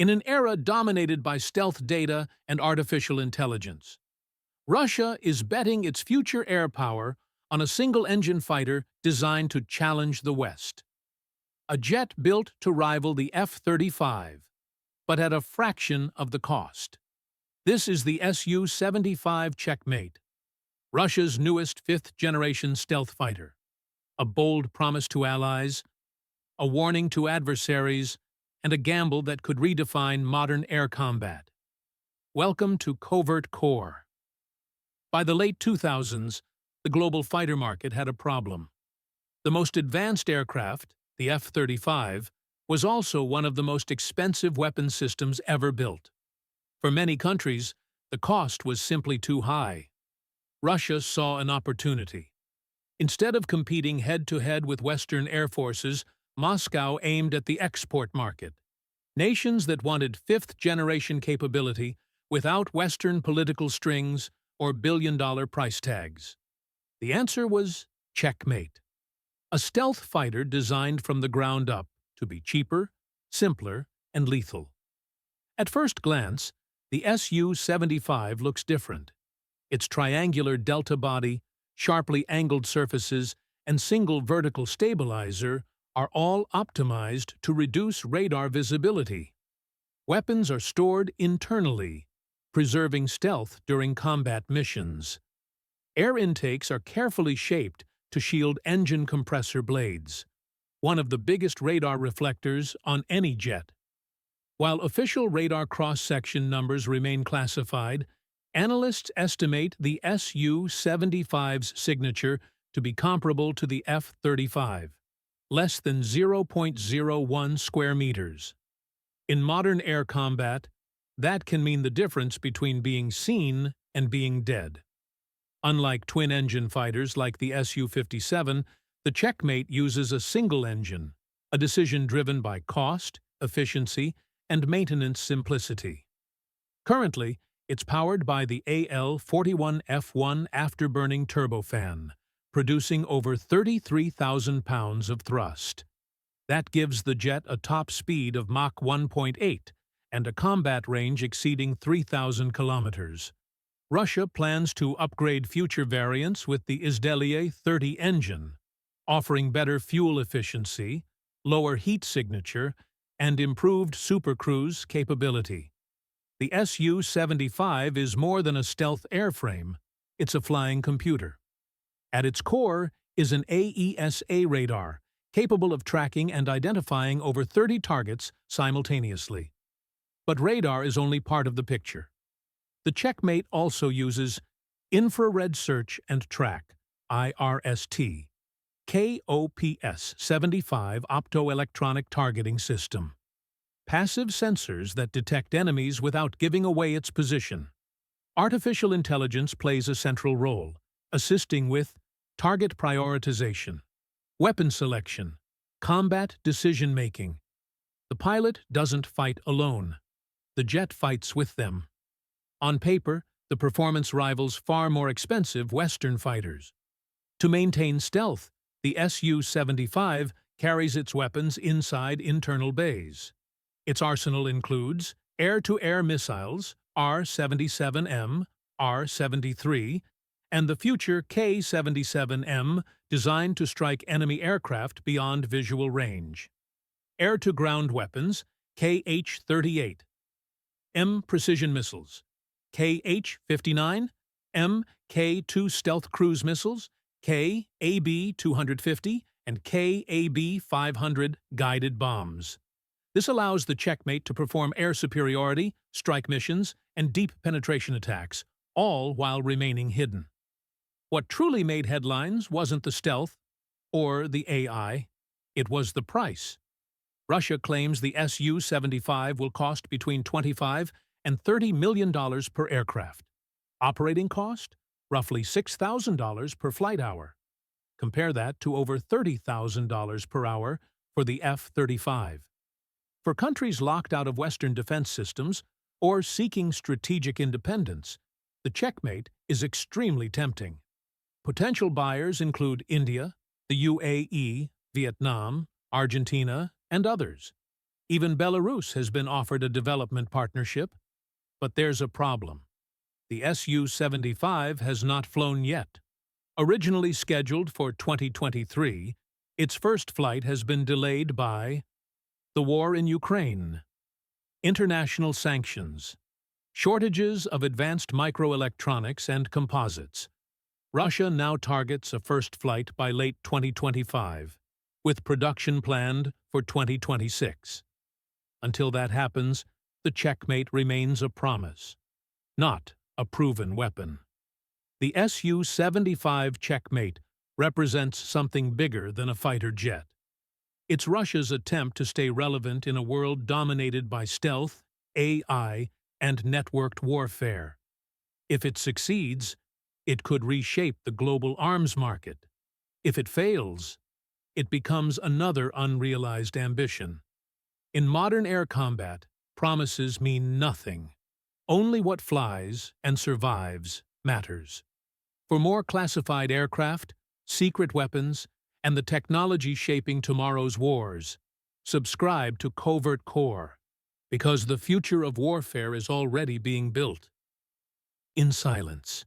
in an era dominated by stealth data and artificial intelligence. Russia is betting its future air power on a single-engine fighter designed to challenge the West. A jet built to rival the F-35, but at a fraction of the cost. This is the SU-75 Checkmate, Russia's newest fifth-generation stealth fighter. A bold promise to allies, a warning to adversaries, and a gamble that could redefine modern air combat. Welcome to Covert Core. By the late 2000s, the global fighter market had a problem. The most advanced aircraft, the F-35, was also one of the most expensive weapon systems ever built. For many countries, the cost was simply too high. Russia saw an opportunity. Instead of competing head-to-head with Western air forces, Moscow aimed at the export market. Nations that wanted fifth-generation capability without Western political strings or billion-dollar price tags. The answer was Checkmate, a stealth fighter designed from the ground up to be cheaper, simpler, and lethal. At first glance, the SU-75 looks different. Its triangular delta body, sharply angled surfaces, and single vertical stabilizer are all optimized to reduce radar visibility. Weapons are stored internally, preserving stealth during combat missions. Air intakes are carefully shaped to shield engine compressor blades, one of the biggest radar reflectors on any jet. While official radar cross-section numbers remain classified, analysts estimate the SU-75's signature to be comparable to the F-35, less than 0.01 square meters. In modern air combat, that can mean the difference between being seen and being dead. Unlike twin-engine fighters like the Su-57, the Checkmate uses a single engine, a decision driven by cost, efficiency, and maintenance simplicity. Currently, it's powered by the AL-41F1 afterburning turbofan, producing over 33,000 pounds of thrust. That gives the jet a top speed of Mach 1.8 and a combat range exceeding 3,000 kilometers. Russia plans to upgrade future variants with the Izdeliye-30 engine, offering better fuel efficiency, lower heat signature, and improved supercruise capability. The Su-75 is more than a stealth airframe, it's a flying computer. At its core is an AESA radar, capable of tracking and identifying over 30 targets simultaneously. But radar is only part of the picture. The Checkmate also uses Infrared Search and Track, IRST, KOPS-75 optoelectronic targeting system. Passive sensors that detect enemies without giving away its position. Artificial intelligence plays a central role, assisting with target prioritization, weapon selection, combat decision-making. The pilot doesn't fight alone. The jet fights with them. On paper, the performance rivals far more expensive Western fighters. To maintain stealth, the Su-75 carries its weapons inside internal bays. Its arsenal includes air-to-air missiles, R-77M, R-73, and the future K-77M designed to strike enemy aircraft beyond visual range. Air-to-ground weapons, KH-38, M precision missiles, KH-59, M K-2 stealth cruise missiles, K-AB-250, and K-AB-500 guided bombs. This allows the Checkmate to perform air superiority, strike missions, and deep penetration attacks, all while remaining hidden. What truly made headlines wasn't the stealth or the AI, it was the price. Russia claims the Su-75 will cost between $25 and $30 million per aircraft. Operating cost? Roughly $6,000 per flight hour. Compare that to over $30,000 per hour for the F-35. For countries locked out of Western defense systems or seeking strategic independence, the Checkmate is extremely tempting. Potential buyers include India, the UAE, Vietnam, Argentina, and others. Even Belarus has been offered a development partnership, but there's a problem. The Su-75 has not flown yet. Originally scheduled for 2023, its first flight has been delayed by the war in Ukraine, international sanctions, shortages of advanced microelectronics and composites. Russia now targets a first flight by late 2025, with production planned for 2026. Until that happens, the Checkmate remains a promise, not a proven weapon. The Su-75 Checkmate represents something bigger than a fighter jet. It's Russia's attempt to stay relevant in a world dominated by stealth, AI, and networked warfare. If it succeeds, it could reshape the global arms market. If it fails, it becomes another unrealized ambition. In modern air combat, promises mean nothing. Only what flies and survives matters. For more classified aircraft, secret weapons, and the technology shaping tomorrow's wars, subscribe to Covert Core, because the future of warfare is already being built. In silence.